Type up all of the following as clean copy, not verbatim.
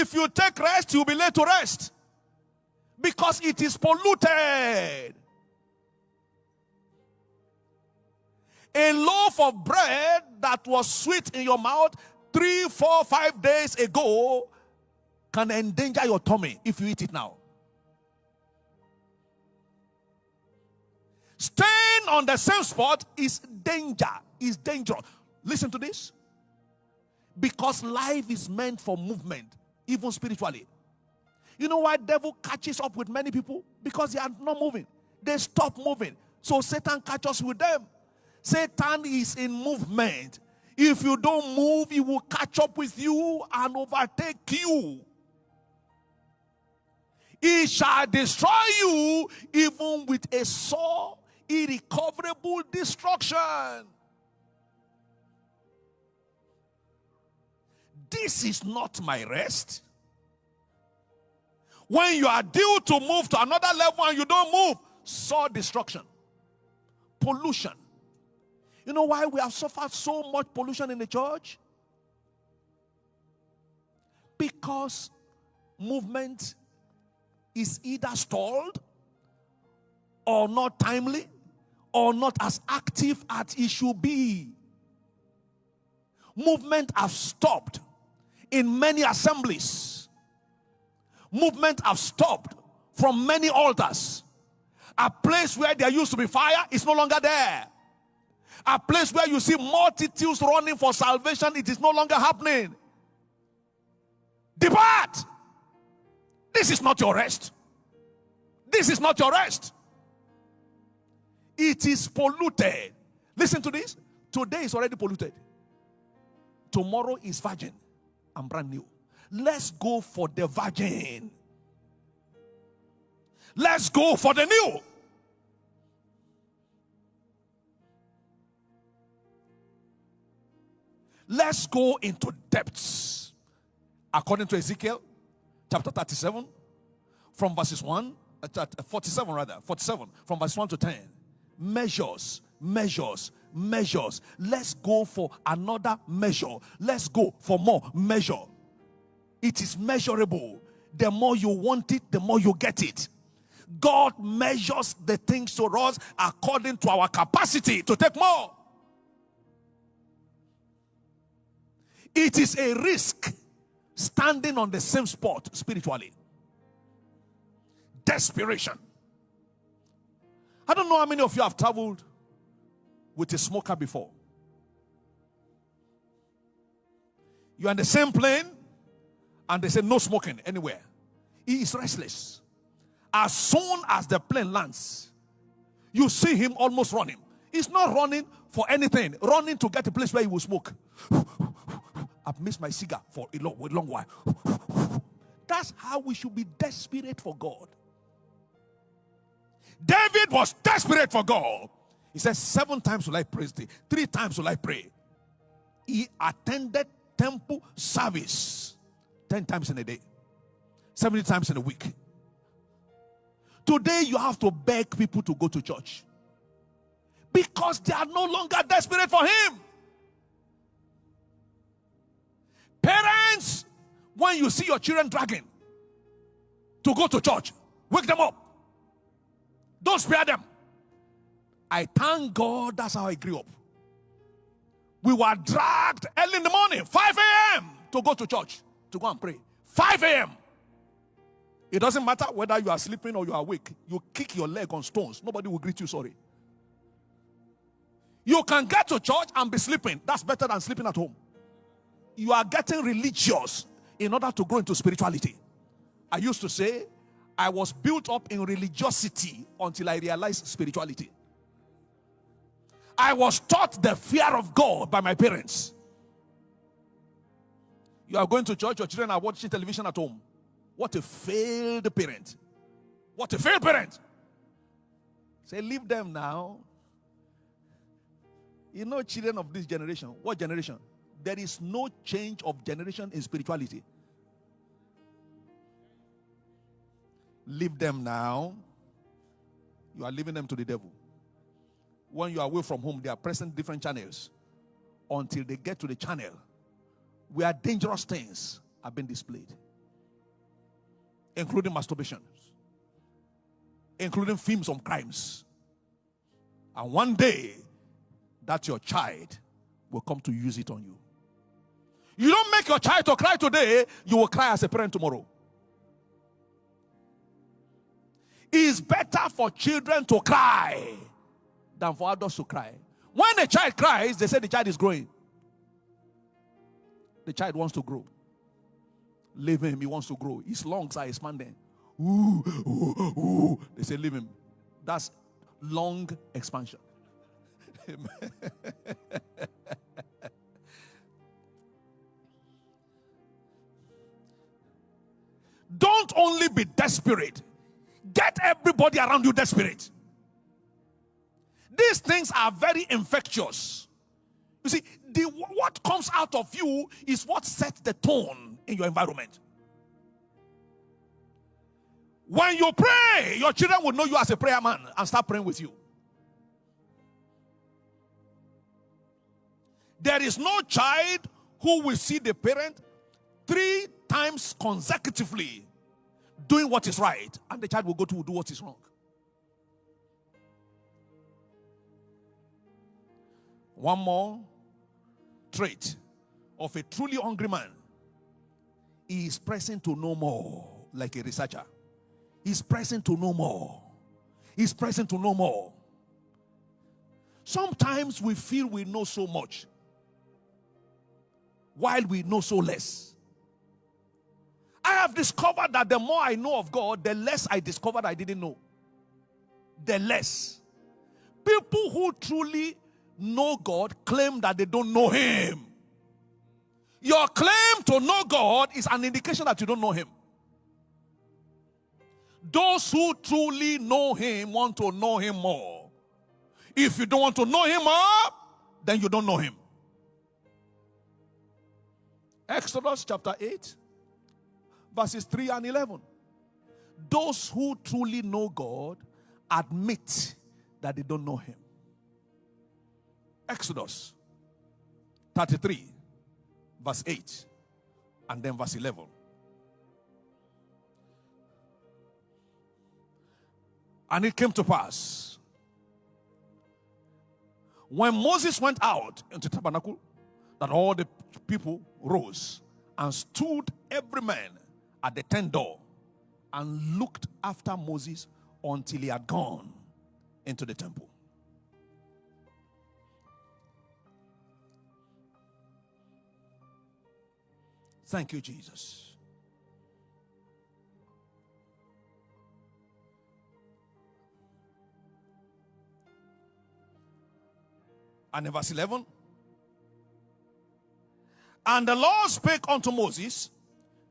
If you take rest, you'll be late to rest. Because it is polluted. A loaf of bread that was sweet in your mouth 3, 4, 5 days ago can endanger your tummy if you eat it now. Staying on the same spot is danger, is dangerous. Listen to this. Because life is meant for movement, even spiritually. You know why the devil catches up with many people? Because they are not moving. They stop moving. So Satan catches with them. Satan is in movement. If you don't move, he will catch up with you and overtake you. He shall destroy you even with a sore, irrecoverable destruction. This is not my rest. When you are due to move to another level and you don't move, sore destruction, pollution. You know why we have suffered so much pollution in the church? Because movement is either stalled or not timely or not as active as it should be. Movement has stopped in many assemblies. Movement have stopped from many altars. A place where there used to be fire is no longer there. A place where you see multitudes running for salvation, it is no longer happening. Depart. This is not your rest. This is not your rest. It is polluted. Listen to this. Today is already polluted. Tomorrow is virgin and brand new. Let's go for the virgin. Let's go for the new. Let's go into depths. According to Ezekiel chapter 37, from verses 47, from verse 1 to 10. Measures. Let's go for another measure. Let's go for more measure. It is measurable. The more you want it, the more you get it. God measures the things to us according to our capacity to take more. It is a risk standing on the same spot spiritually. Desperation. I don't know how many of you have traveled with a smoker before. You're on the same plane and they say no smoking anywhere. He is restless. As soon as the plane lands, you see him almost running. He's not running for anything, running to get a place where he will smoke. I've missed my cigar for a long while. That's how we should be desperate for God. David was desperate for God. He said, 7 times will I praise thee, 3 times will I pray. He attended temple service 10 times in a day, 70 times in a week. Today you have to beg people to go to church because they are no longer desperate for him. Parents, when you see your children dragging to go to church, wake them up. Don't spare them. I thank God that's how I grew up. We were dragged early in the morning, 5 a.m. to go to church, to go and pray. 5 a.m. It doesn't matter whether you are sleeping or you are awake. You kick your leg on stones. Nobody will greet you sorry. You can get to church and be sleeping. That's better than sleeping at home. You are getting religious in order to grow into spirituality. I used to say, I was built up in religiosity until I realized spirituality. I was taught the fear of God by my parents. You are going to church, your children are watching television at home. What a failed parent. What a failed parent. Say, leave them now. You know, children of this generation. What generation? There is no change of generation in spirituality. Leave them now. You are leaving them to the devil. When you are away from home, they are pressing different channels until they get to the channel where dangerous things have been displayed. including masturbation, including films on crimes. And one day, that your child will come to use it on you. You don't make your child to cry today, you will cry as a parent tomorrow. It is better for children to cry than for adults to cry. When a child cries, they say the child is growing. The child wants to grow. Leave him, he wants to grow. His lungs are expanding. Ooh, ooh, ooh. They say leave him. That's lung expansion. Don't only be desperate. Get everybody around you desperate. These things are very infectious. You see, what comes out of you is what sets the tone in your environment. When you pray, your children will know you as a prayer man and start praying with you. There is no child who will see the parent 3 times consecutively doing what is right, and the child will go to do what is wrong. One more trait of a truly hungry man: he is pressing to know more, like a researcher. He's pressing to know more. He's pressing to know more. Sometimes we feel we know so much, while we know so less. I have discovered that the more I know of God, the less I discovered I didn't know. The less. People who truly know God claim that they don't know Him. Your claim to know God is an indication that you don't know Him. Those who truly know Him want to know Him more. If you don't want to know Him more, then you don't know Him. Exodus chapter 8, verses 3 and 11. Those who truly know God admit that they don't know Him. Exodus 33, verse 8, and then verse 11. And it came to pass, when Moses went out into the tabernacle, that all the people rose and stood every man at the tent door and looked after Moses until he had gone into the temple. Thank you, Jesus. And in verse 11, and the Lord spake unto Moses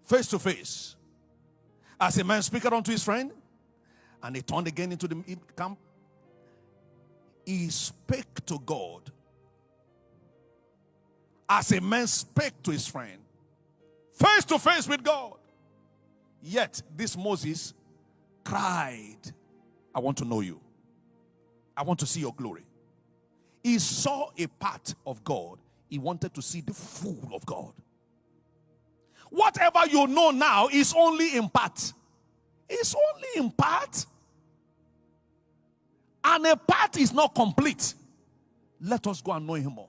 face to face, as a man speaketh unto his friend. And he turned again into the camp. He spake to God as a man spake to his friend, face to face with God. Yet this Moses cried, I want to know you. I want to see your glory. He saw a part of God. He wanted to see the full of God. Whatever you know now is only in part. It's only in part. And a part is not complete. Let us go and know Him more.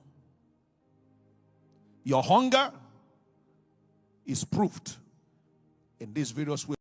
Your hunger is proved in these various ways.